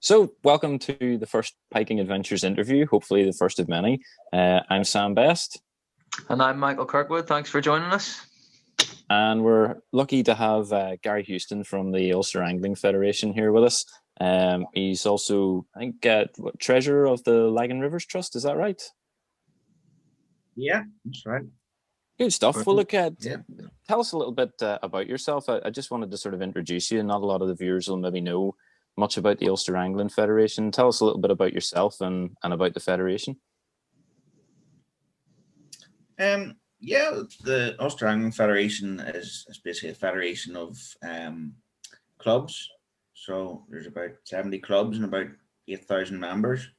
So, welcome to the first Piking Adventures interview, hopefully the first of many. I'm Sam Best. And I'm Michael Kirkwood. Thanks for joining us. And we're lucky to have Gary Houston from the Ulster Angling Federation here with us. He's also, I think, treasurer of the Lagan Rivers Trust. Is that right? Yeah, that's right. Good stuff. Well, look, tell us a little bit about yourself. I just wanted to sort of introduce you. Not a lot of the viewers will maybe know much about the Ulster Angling Federation. Tell us a little bit about yourself and about the Federation. The Ulster Angling Federation is basically a federation of clubs. So there's about 70 clubs and about 8,000 members.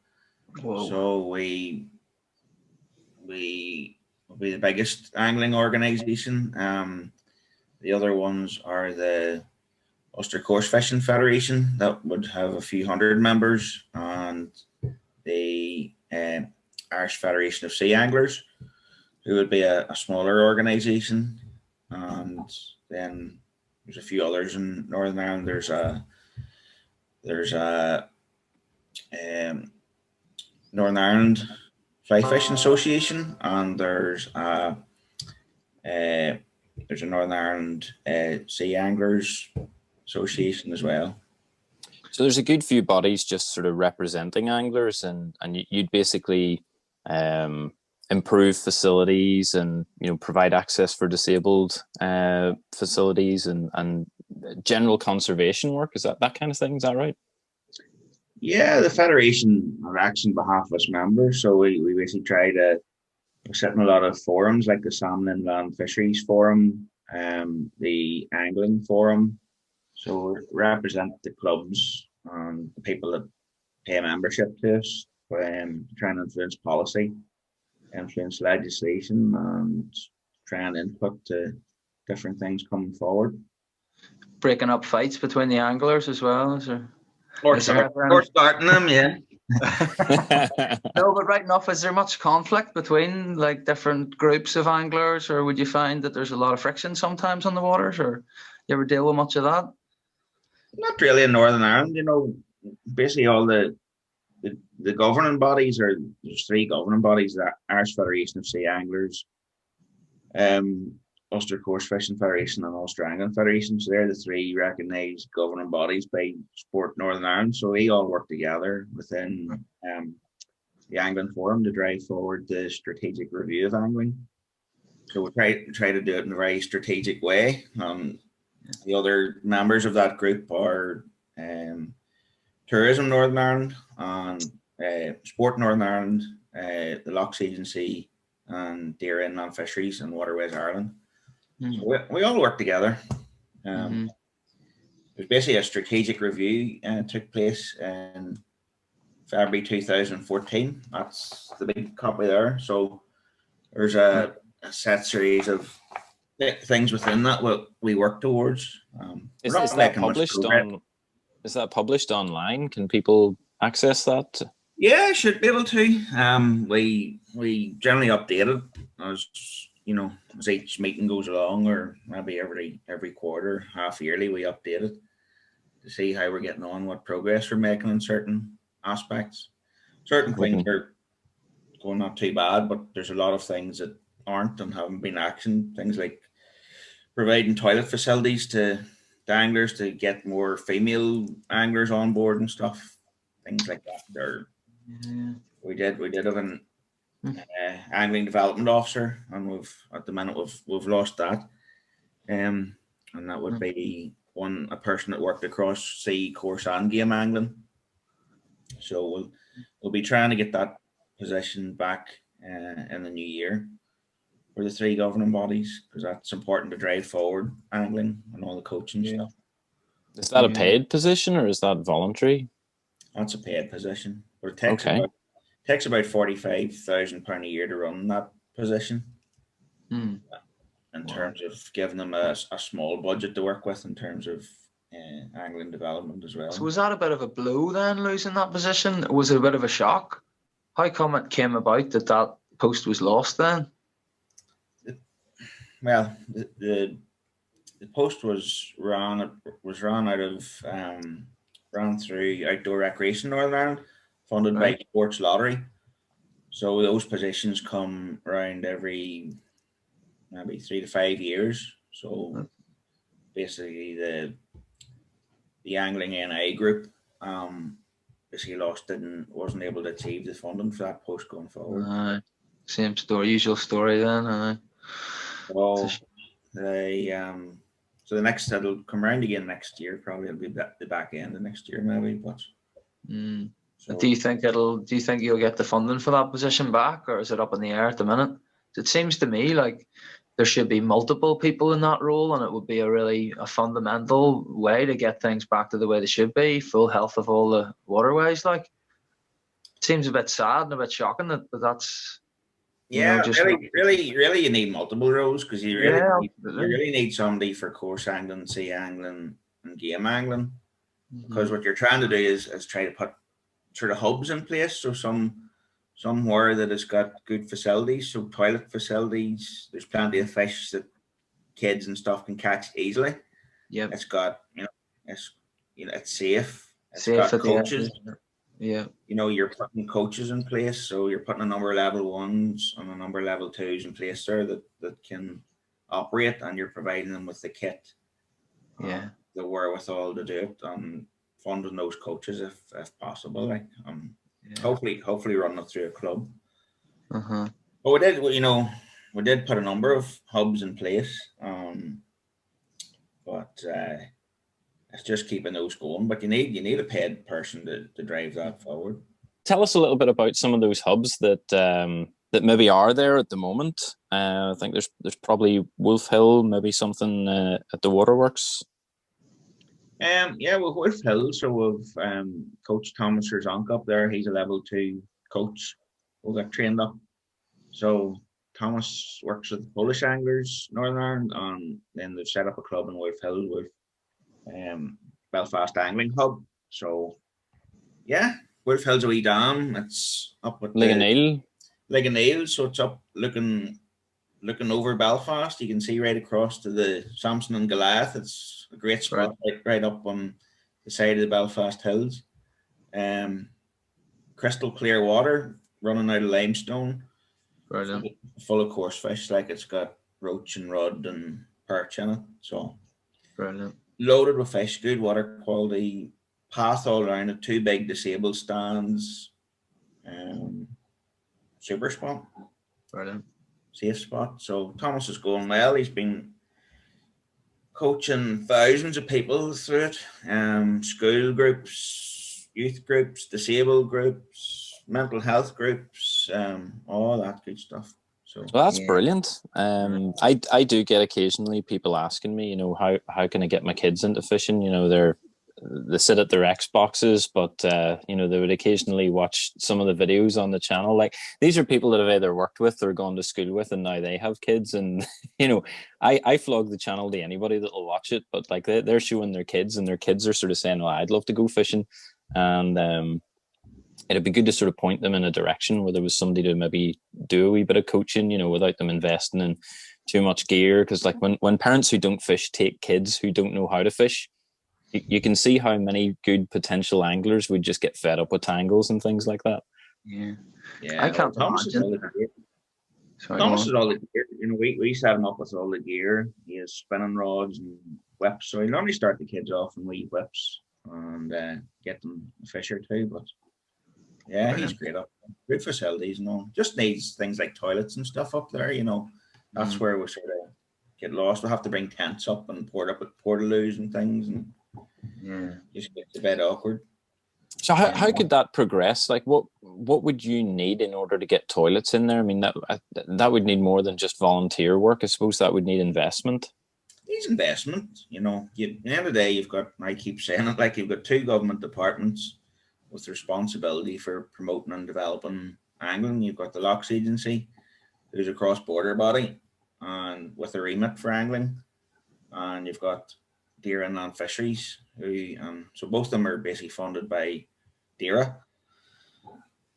Whoa. So we will be the biggest angling organisation. The other ones are the Ulster Course Fishing Federation that would have a few hundred members, and the Irish Federation of Sea Anglers, who would be a smaller organisation. And then there's a few others in Northern Ireland. There's a Northern Ireland Fly Fishing Association, and there's a Northern Ireland Sea Anglers Association as well. So there's a good few bodies just sort of representing anglers, and you'd basically improve facilities and provide access for disabled facilities and general conservation work. Is that kind of thing? Is that right? Yeah, the Federation acts on behalf of its members, so we basically try to sit in a lot of forums like the Salmon Inland Fisheries Forum, the Angling Forum. So we represent the clubs and the people that pay membership to us, trying to influence policy, influence legislation, and try and input to different things coming forward. Breaking up fights between the anglers as well, is there? Or starting them, yeah. No, but right enough, is there much conflict between like different groups of anglers, or would you find that there's a lot of friction sometimes on the waters, or you ever deal with much of that? Not really in Northern Ireland. Basically all the governing bodies there's three governing bodies: the Irish Federation of Sea Anglers, Ulster Course Fishing Federation, and Ulster Angling Federation. So they're the three recognised governing bodies by Sport Northern Ireland. So we all work together within the Angling Forum to drive forward the strategic review of angling. So we try to do it in a very strategic way. The other members of that group are Tourism Northern Ireland and Sport Northern Ireland, the Lochs Agency, and Deer Inland Fisheries and Waterways Ireland. So we all work together. There's basically a strategic review took place in February 2014. That's the big copy there. So there's a set series of things within that what we work towards. Is that published online? Can people access that? Yeah, should be able to. We generally update it as each meeting goes along, or maybe every quarter, half yearly, we update it to see how we're getting on, what progress we're making in certain aspects. Certain things are going not too bad, but there's a lot of things that aren't and haven't been actioned. Things like providing toilet facilities to anglers to get more female anglers on board and stuff. Things like that. We did have an angling development officer, and we've lost that. And that would be a person that worked across sea, course, and game angling. So we'll be trying to get that position back in the new year for the three governing bodies, because that's important to drive forward angling and all the coaching stuff. Is that a paid position or is that voluntary? That's a paid position. But it takes about £45,000 a year to run that position. In terms of giving them a small budget to work with in terms of angling development as well. So was that a bit of a blow then, losing that position? Was it a bit of a shock? How come it came about that post was lost then? Well, the post was run out of ran through Outdoor Recreation Northern Ireland, funded Right. by Sports Lottery. So those positions come around every maybe 3 to 5 years. So basically the angling NI group basically wasn't able to achieve the funding for that post going forward. Same story, usual story then. So they so the next that'll come around again next year. Probably it'll be the back end of next year maybe. But so do you think you'll get the funding for that position back, or is it up in the air at the minute? It seems to me like there should be multiple people in that role, and it would be a fundamental way to get things back to the way they should be, full health of all the waterways. Like, it seems a bit sad and a bit shocking that that's really you need multiple roles, because you really need somebody for course angling, sea angling, and game angling, because what you're trying to do is try to put sort of hubs in place. So somewhere that has got good facilities, so toilet facilities, there's plenty of fish that kids and stuff can catch easily. Yeah, it's got it's safe. It's safe got coaches. Yeah, you're putting coaches in place, so you're putting a number of level 1s and a number of level 2s in place there that can operate, and you're providing them with the kit, the wherewithal to do it, and funding those coaches if possible, like hopefully running it through a club. But we did put a number of hubs in place, but it's just keeping those going. But you need a paid person to drive that forward. Tell us a little bit about some of those hubs that maybe are there at the moment. I think there's probably Wolf Hill, maybe something at the Waterworks. With Wolf Hill, so we've Coach Thomas Herzonk up there. He's a level 2 coach who got trained up. So Thomas works with the Polish Anglers Northern Ireland, and then they've set up a club in Wolf Hill with Belfast Angling Hub. So Wolf Hill's a wee dam. It's up at Lagan, so it's up looking over Belfast. You can see right across to the Samson and Goliath. It's a great spot, right up on the side of the Belfast Hills. Crystal clear water running out of limestone. Brilliant. Full of coarse fish, like it's got roach and rudd and perch in it. So brilliant. Loaded with fish, good water quality, path all around it, 2 big disabled stands. Super spot. Brilliant. Safe spot. So Thomas is going well. He's been coaching thousands of people through it. School groups, youth groups, disabled groups, mental health groups, all that good stuff. So well, that's brilliant. I do get occasionally people asking me, how can I get my kids into fishing? They sit at their Xboxes, but they would occasionally watch some of the videos on the channel. Like, these are people that I've either worked with or gone to school with, and now they have kids. And I flog the channel to anybody that will watch it. But like they're showing their kids, and their kids are sort of saying, "Oh, I'd love to go fishing," and it'd be good to sort of point them in a direction where there was somebody to maybe do a wee bit of coaching, without them investing in too much gear. Because like when parents who don't fish take kids who don't know how to fish, you can see how many good potential anglers would just get fed up with tangles and things like that. Yeah. I can't Thomas imagine. Thomas is all the gear. We set him up with all the gear. He has spinning rods and whips. So he normally start the kids off in wee whips and get them a fish or two. But he's great up there. Good facilities and all. Just needs things like toilets and stuff up there. That's where we sort of get lost. We'll have to bring tents up and port up at portaloos and things, and just gets a bit awkward. So how could that progress? Like, what would you need in order to get toilets in there? I mean, that would need more than just volunteer work. I suppose that would need investment. Needs investment. At the end of the day, I keep saying it, like, you've got 2 government departments with responsibility for promoting and developing angling. You've got the Lochs Agency, who's a cross-border body, and with a remit for angling, and you've got Deer Inland Fisheries, who so both of them are basically funded by DERA.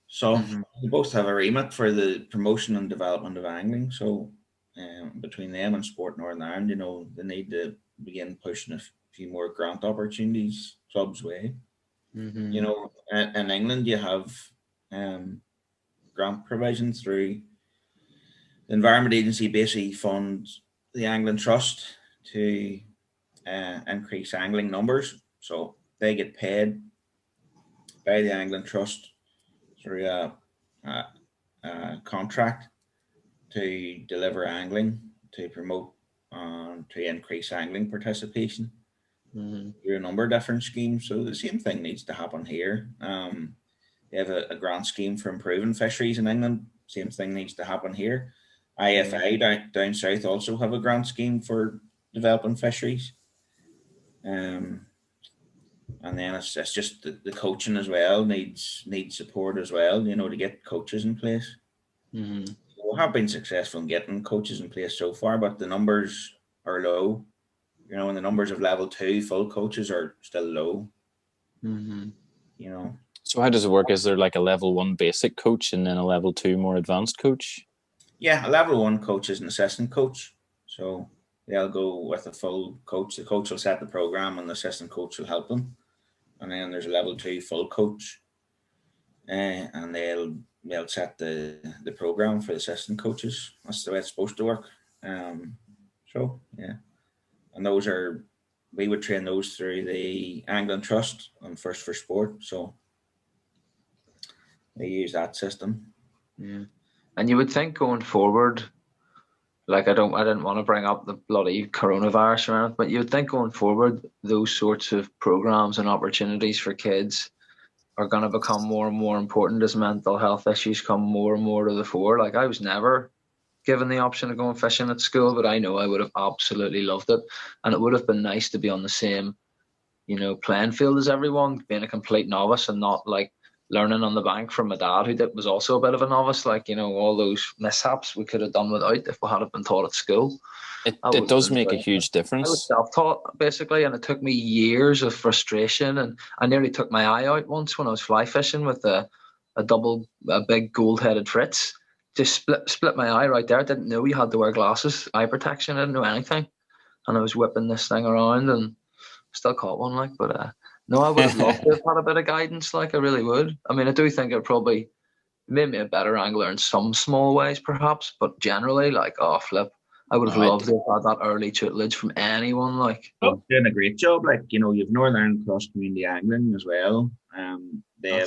So they both have a remit for the promotion and development of angling. So between them and Sport Northern Ireland, they need to begin pushing a few more grant opportunities clubs' way. You know, in England you have grant provision through the Environment Agency. Basically funds the Angling Trust to increase angling numbers, so they get paid by the Angling Trust through a contract to deliver angling, to promote to increase angling participation through a number of different schemes. So the same thing needs to happen here. They have a grant scheme for improving fisheries in England. Same thing needs to happen here. IFI down south also have a grant scheme for developing fisheries. And then it's just the coaching as well needs support as well, you know, to get coaches in place. We have been successful in getting coaches in place so far, but the numbers are low. You know, and the numbers of level 2 full coaches are still low. You know. So how does it work? Is there like a level 1 basic coach and then a level 2 more advanced coach? Yeah, a level 1 coach is an assistant coach. So they'll go with a full coach. The coach will set the program and the assistant coach will help them. And then there's a level 2 full coach. And they'll set the program for the assistant coaches. That's the way it's supposed to work. So yeah. And we would train those through the Angling Trust and First for Sport. So they use that system. Yeah. And you would think going forward, like I didn't want to bring up the bloody coronavirus or anything, but you would think going forward, those sorts of programs and opportunities for kids are going to become more and more important as mental health issues come more and more to the fore. Like I was never given the option of going fishing at school, but I know I would have absolutely loved it. And it would have been nice to be on the same, you know, playing field as everyone, being a complete novice and not like learning on the bank from my dad, who was also a bit of a novice. Like, you know, all those mishaps we could have done without if we had been taught at school. It does make a huge difference. I was self-taught basically, and it took me years of frustration, and I nearly took my eye out once when I was fly fishing with a big gold-headed fritz. Just split my eye right there. I didn't know you had to wear glasses, eye protection. I didn't know anything, and I was whipping this thing around and still caught one. Like, but no, I would have loved to have had a bit of guidance. Like, I really would. I mean, I do think it probably made me a better angler in some small ways, perhaps, but generally, like, oh flip, I would have loved to have had that early tutelage from anyone. Like, doing a great job. Like, you know, you've Northern Ireland Cross Community Angling as well. They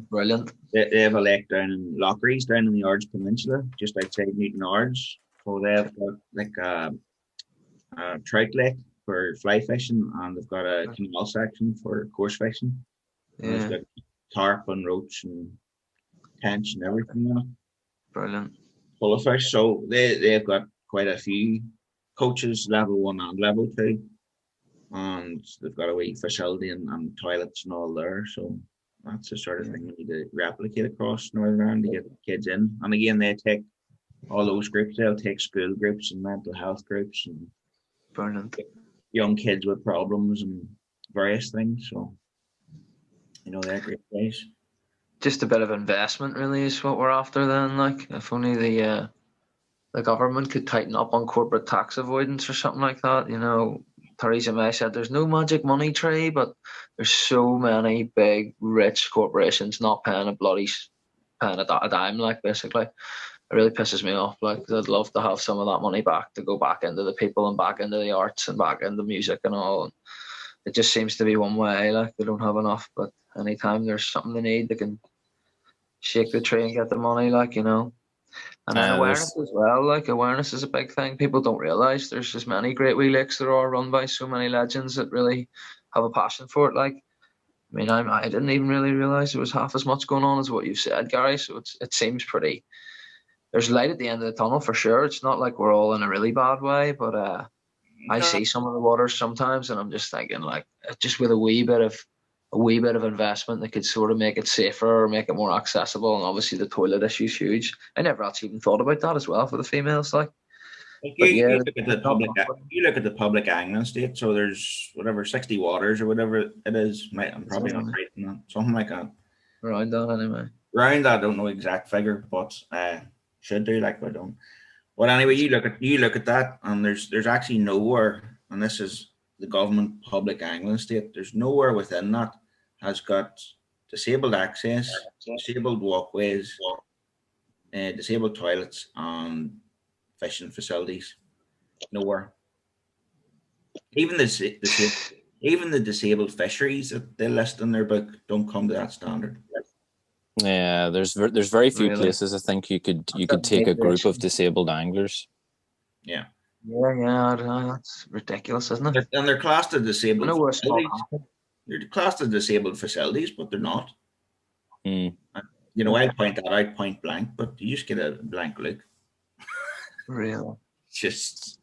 brilliant. They have a lake down in Lochrees, down in the Ards Peninsula, just outside Newton Ards. So they've got like a trout lake for fly fishing, and they've got a canal section for coarse fishing. Yeah. There's got carp and roach and tench and everything in it. Brilliant. Full of fish. So they've got quite a few coaches, level 1 and level 2. And they've got a wee facility and toilets and all there. So that's the sort of thing we need to replicate across Northern Ireland to get kids in. And again, they take all those groups. They'll take school groups and mental health groups and brilliant young kids with problems and various things. So, you know, they're great guys. Just a bit of investment really is what we're after then. Like, if only the government could tighten up on corporate tax avoidance or something like that. You know, Theresa May said there's no magic money tree, but there's so many big, rich corporations not paying a dime, like, basically. It really pisses me off, like, 'cause I'd love to have some of that money back to go back into the people and back into the arts and back into music and all. And it just seems to be one way, like, they don't have enough, but anytime there's something they need, they can shake the tree and get the money, like, you know. And then awareness as well, like, awareness is a big thing. People don't realise there's as many great wee lakes there are run by so many legends that really have a passion for it. Like, I mean, I didn't even really realise there was half as much going on as what you've said, Gary. So it seems pretty. There's light at the end of the tunnel for sure. It's not like we're all in a really bad way, but I see some of the waters sometimes, and I'm just thinking, like, just with a wee bit of investment that could sort of make it safer or make it more accessible. And obviously the toilet issue is huge. I never actually even thought about that as well for the females. Like, you look at the public angling state. So there's whatever 60 waters or whatever it is. I'm probably not right in that, something like that. Around that anyway. Around that, I don't know exact figure, but should do, like, but I don't. But anyway, you look at that, and there's actually nowhere, and this is the government public angling state. There's nowhere within that has got disabled access, disabled walkways, disabled toilets, and fishing facilities. Nowhere. Even the disabled fisheries that they list in their book don't come to that standard. Yeah, there's very few Really? places I think you could take a group of disabled anglers. Yeah. Yeah, that's ridiculous, isn't it? And they're classed as disabled I know we're small facilities. They're classed as disabled facilities, but they're not. Mm. You know, I'll point that out point blank, but you just get a blank look. Really? Just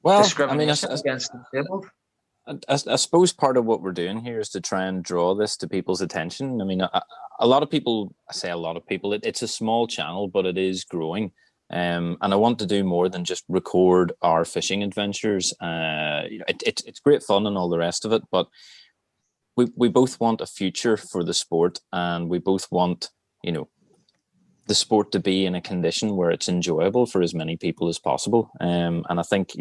Well, I discrimination mean, against the disabled. I suppose part of what we're doing here is to try and draw this to people's attention. I mean, a lot of people, I say a lot of people, it's a small channel, but it is growing. And I want to do more than just record our fishing adventures. It's great fun and all the rest of it, but we both want a future for the sport, and we both want, the sport to be in a condition where it's enjoyable for as many people as possible. And I think,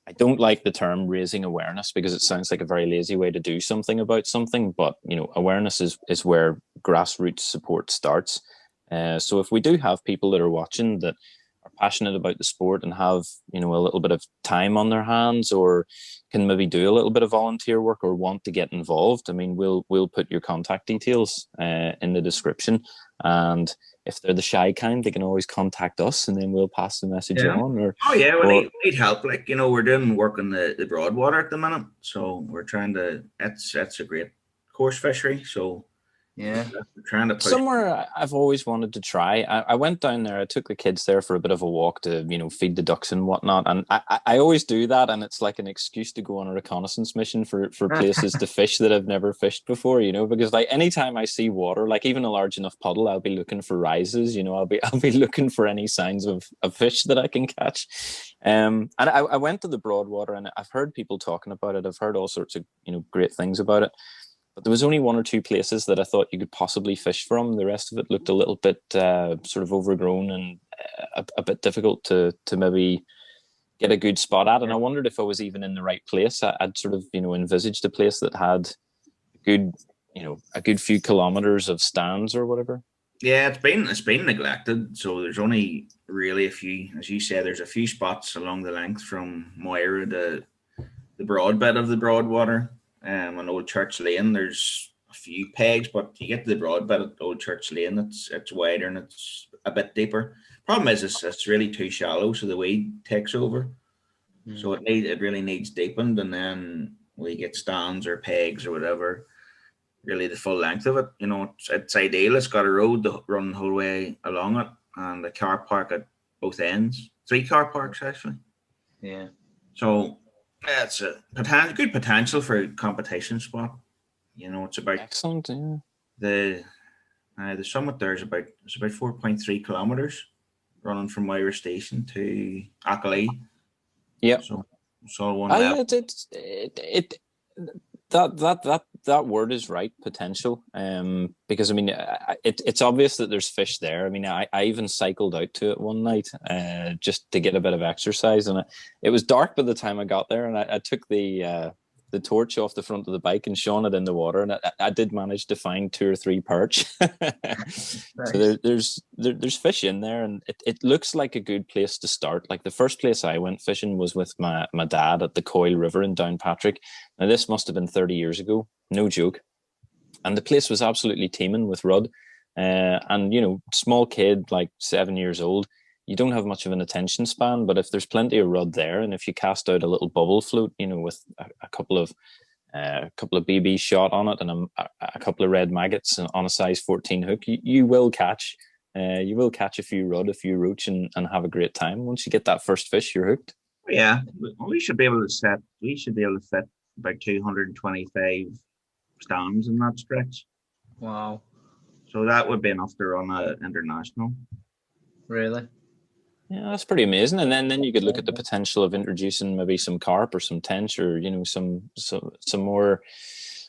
I don't like the term raising awareness because it sounds like a very lazy way to do something about something. But, awareness is where grassroots support starts. So if we do have people that are watching that are passionate about the sport and have, a little bit of time on their hands, or can maybe do a little bit of volunteer work, or want to get involved, I mean, we'll put your contact details in the description. And if they're the shy kind, they can always contact us, and then we'll pass the message on. We need help. Like, we're doing work on the Broadwater at the minute, so we're trying to. That's a great course fishery. So yeah, we're trying to push. Somewhere I've always wanted to try. I went down there. I took the kids there for a bit of a walk to feed the ducks and whatnot. And I always do that, and it's like an excuse to go on a reconnaissance mission for places to fish that I've never fished before. Because like anytime I see water, like even a large enough puddle, I'll be looking for rises. I'll be looking for any signs of fish that I can catch. And I went to the Broadwater, and I've heard people talking about it. I've heard all sorts of great things about it. But there was only one or two places that I thought you could possibly fish from. The rest of it looked a little bit sort of overgrown and a bit difficult to maybe get a good spot at. And I wondered if I was even in the right place. I'd sort of envisaged a place that had a good few kilometers of stands or whatever. Yeah, it's been neglected. So there's only really a few, as you say, there's a few spots along the length from Weir to the broad bed of the Broadwater. On Old Church Lane, there's a few pegs, but you get to the broad bit at Old Church Lane, it's wider and it's a bit deeper. Problem is, it's really too shallow, so the weed takes over. So it really needs deepened, and then we get stands or pegs or whatever. Really, the full length of it, it's ideal. It's got a road to run the whole way along it, and a car park at both ends. 3 car parks actually. Yeah. So. Yeah, it's a good potential for a competition spot. It's about excellent. Yeah. The summit there is about 4.3 kilometers, running from Weir Station to Acklee. Yeah. So it's all one level. That word is right, potential. Because I mean, it's obvious that there's fish there. I mean, I even cycled out to it one night just to get a bit of exercise, and it was dark by the time I got there, and I took the torch off the front of the bike and shone it in the water, and I did manage to find 2 or 3 perch. Nice. So there's fish in there, and it looks like a good place to start. Like the first place I went fishing was with my dad at the Weir River in Downpatrick. Now this must have been 30 years ago, no joke. And the place was absolutely teeming with rudd. And small kid, like 7 years old, you don't have much of an attention span, but if there's plenty of rudd there, and if you cast out a little bubble float, with a couple of BB shot on it and a couple of red maggots on a size 14 hook, you will catch a few rudd, a few roach, and have a great time. Once you get that first fish, you're hooked. Yeah, we should be able to fit about 225 stands in that stretch. Wow. So that would be enough to run an international. Really? Yeah, that's pretty amazing. And then you could look at the potential of introducing maybe some carp or some tench, or some more,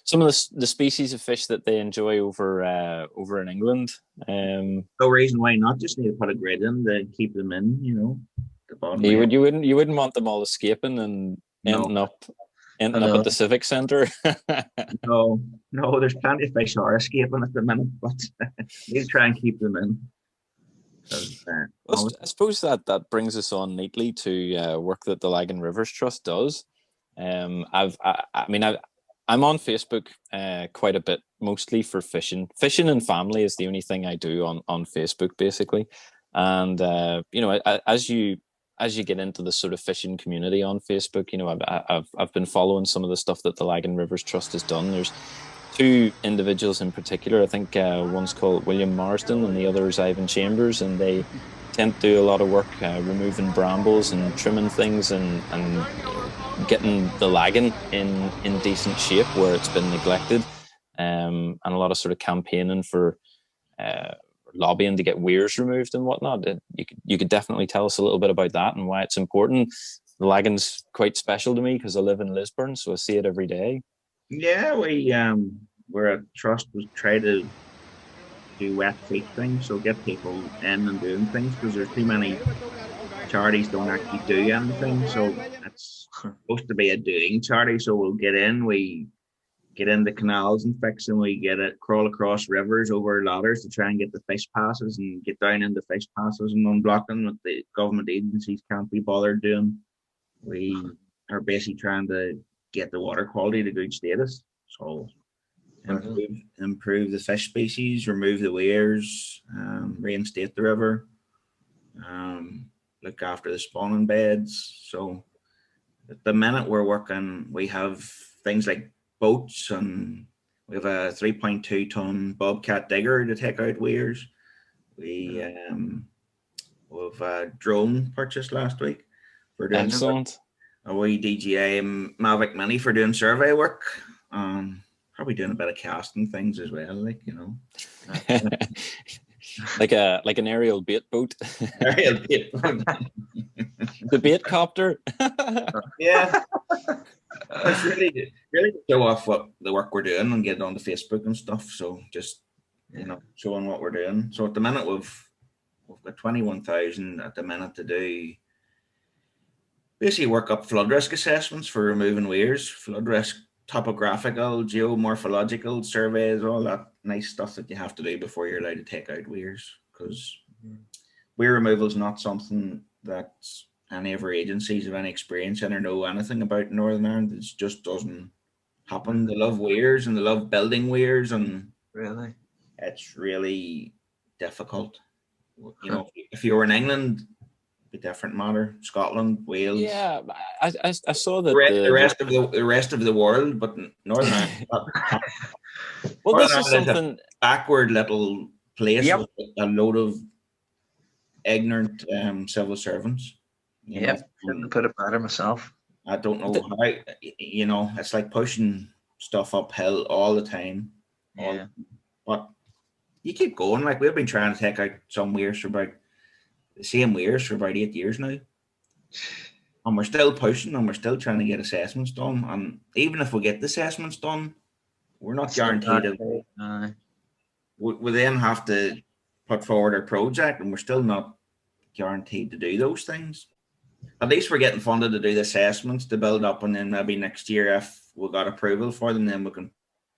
some of the species of fish that they enjoy over in England. No reason why not. Just need to put a grid in to keep them in. The bottom. You wouldn't want them all escaping and ending ending up at the Civic Centre. No, there's plenty of fish are escaping at the minute, but we'll try and keep them in. Well, I suppose that brings us on neatly to work that the Lagan Rivers Trust does. I'm on Facebook quite a bit, mostly for fishing. Fishing and family is the only thing I do on Facebook, basically. And as you get into the sort of fishing community on Facebook, I've been following some of the stuff that the Lagan Rivers Trust has done. There's two individuals in particular. I think one's called William Marsden and the other is Ivan Chambers, and they tend to do a lot of work removing brambles and trimming things and getting the Lagan in decent shape where it's been neglected, and a lot of sort of campaigning for lobbying to get weirs removed and whatnot. You could definitely tell us a little bit about that and why it's important. The Lagan's quite special to me because I live in Lisburn, so I see it every day. Yeah, we're a trust was try to do wet feet things, so get people in and doing things, because there's too many charities don't actually do anything. So it's supposed to be a doing charity. So we'll get into canals and fix them. We crawl across rivers over ladders to try and get the fish passes and get down into fish passes and unblock them that the government agencies can't be bothered doing. We are basically trying to get the water quality to good status. So improve the fish species, remove the weirs, reinstate the river, look after the spawning beds. So at the minute we're working, we have things like boats, and we have a 3.2 ton bobcat digger to take out weirs. We have a drone purchased last week for doing excellent. A wee DJI Mavic Mini for doing survey work. Probably doing a bit of casting things as well, like like an aerial bait boat. Aerial bait boat. The bait copter. Yeah. It's really to show off what the work we're doing and get it on the Facebook and stuff. So just showing what we're doing. So at the minute we've got 21,000 at the minute to do. Basically work up flood risk assessments for removing weirs, flood risk, topographical, geomorphological surveys, all that nice stuff that you have to do before you're allowed to take out weirs. Because weir removal is not something that any of our agencies have any experience in or know anything about in Northern Ireland. It just doesn't happen. They love weirs and they love building weirs, and really, it's really difficult. If you were in England, a different matter. Scotland, Wales. Yeah, I saw that the rest of the world, but Northern Ireland. Well, this is something a backward little place with a load of ignorant civil servants. Couldn't put it better myself. I don't know how. It's like pushing stuff uphill all the time. Yeah. But you keep going. Like, we've been trying to take out some weirs for about 8 years now, and we're still pushing, and we're still trying to get assessments done. And even if we get the assessments done, we're not guaranteed. We then have to put forward our project, and we're still not guaranteed to do those things. At least we're getting funded to do the assessments to build up, and then maybe next year, if we got approval for them, then we can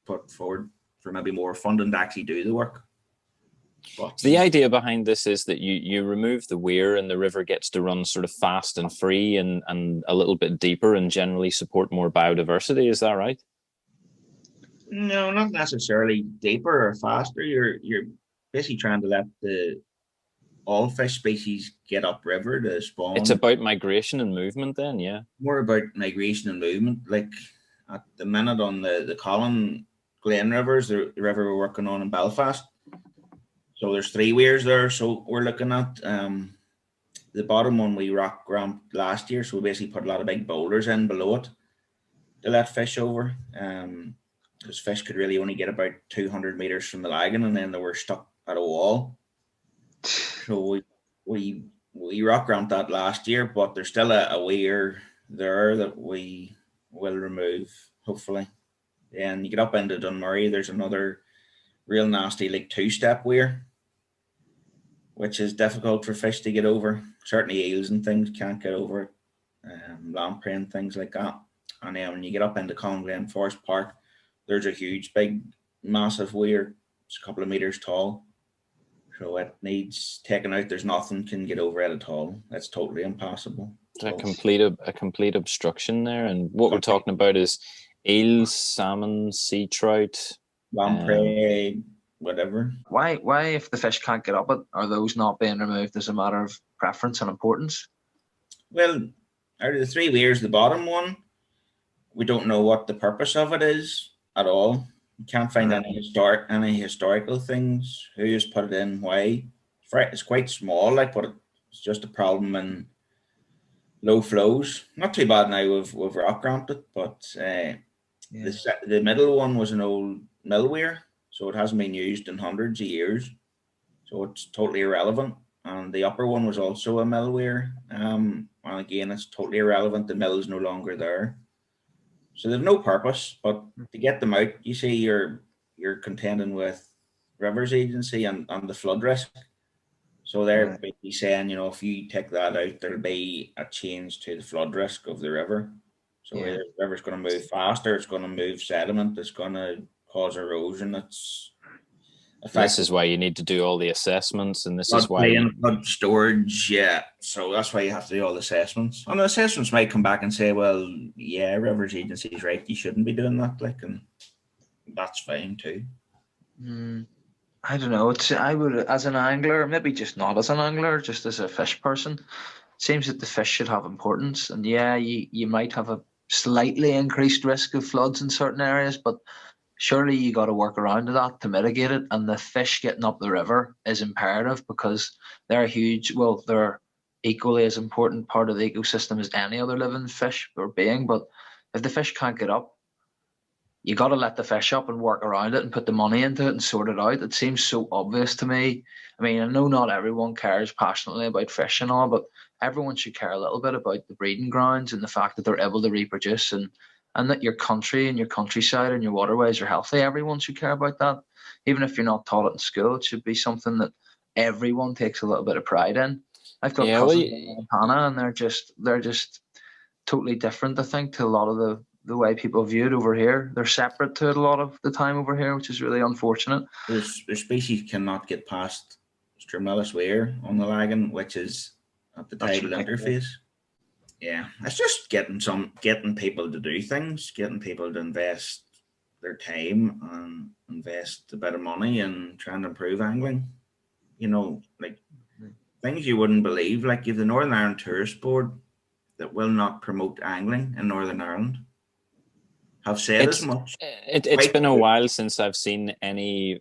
put forward for maybe more funding to actually do the work. But the idea behind this is that you remove the weir and the river gets to run sort of fast and free and a little bit deeper and generally support more biodiversity. Is that right? No, not necessarily deeper or faster. You're basically trying to let all fish species get upriver to spawn. It's about migration and movement then, yeah. More about migration and movement. Like at the minute on the Colin Glen Rivers, the river we're working on in Belfast. So there's 3 weirs there. So we're looking at the bottom one we rock ramped last year. So we basically put a lot of big boulders in below it to let fish over. Because fish could really only get about 200 meters from the Lagan, and then they were stuck at a wall. So we rock ramped that last year, but there's still a weir there that we will remove, hopefully. And you get up into Dunmurray, there's another real nasty like 2-step weir, which is difficult for fish to get over. Certainly eels and things can't get over it. Lamprey and things like that. And then when you get up into Conglen Forest Park, there's a huge, big, massive weir. It's a couple of meters tall. So it needs taken out. There's nothing can get over it at all. It's totally impossible. A complete obstruction there. And what we're talking about is eels, salmon, sea trout, lamprey, whatever. Why, if the fish can't get up it, are those not being removed as a matter of preference and importance? Well, out of the 3 weirs, the bottom one, we don't know what the purpose of it is at all. You can't find any historical things. Who has put it in? Why? It's quite small, like, but it's just a problem in low flows. Not too bad now. We've rock ramped it, but the middle one was an old mill weir, so it hasn't been used in hundreds of years. So it's totally irrelevant. And the upper one was also a mill weir. And again, it's totally irrelevant. The mill is no longer there. So they've no purpose, but to get them out, you see you're contending with Rivers Agency and the flood risk. So they're basically saying, if you take that out, there'll be a change to the flood risk of the river. So either the river's going to move faster, it's going to move sediment, it's going to cause erosion. This is why you need to do all the assessments, and this is why flood storage. Yeah, so that's why you have to do all the assessments. And the assessments might come back and say, "Well, yeah, Rivers Agency is right. You shouldn't be doing that." And that's fine too. I don't know. I would, as an angler, maybe just not as an angler, just as a fish person. It seems that the fish should have importance, and you might have a slightly increased risk of floods in certain areas, but surely you got to work around that to mitigate it. And the fish getting up the river is imperative because they're huge. Well, they're equally as important part of the ecosystem as any other living fish or being. But if the fish can't get up, you got to let the fish up and work around it and put the money into it and sort it out. It seems so obvious to me. I mean, I know not everyone cares passionately about fish and all, but everyone should care a little bit about the breeding grounds and the fact that they're able to reproduce and that your country and your countryside and your waterways are healthy. Everyone should care about that. Even if you're not taught it in school, it should be something that everyone takes a little bit of pride in. I've got cousins in Montana, and they're just totally different, I think, to a lot of the way people view it over here. They're separate to it a lot of the time over here, which is really unfortunate. Their species cannot get past Stromellus Weir on the Lagan, which is at the tidal interface. Yeah, it's just getting people to do things, getting people to invest their time and invest a bit of money and trying to improve angling. Like things you wouldn't believe. Like you have the Northern Ireland Tourist Board that will not promote angling in Northern Ireland. Have said as much. It's been a while since I've seen any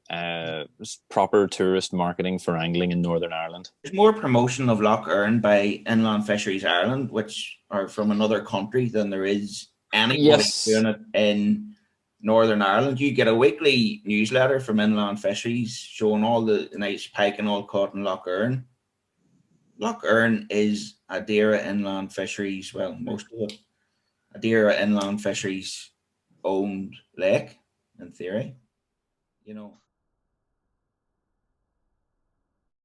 proper tourist marketing for angling in Northern Ireland. There's more promotion of Loch Earn by Inland Fisheries Ireland, which are from another country, than there is anybody doing it in Northern Ireland. You get a weekly newsletter from Inland Fisheries showing all the nice pike and all caught in Loch Earn. Loch Earn is a Dara Inland Fisheries, well, most of it, a Dara Inland Fisheries owned lake, in theory.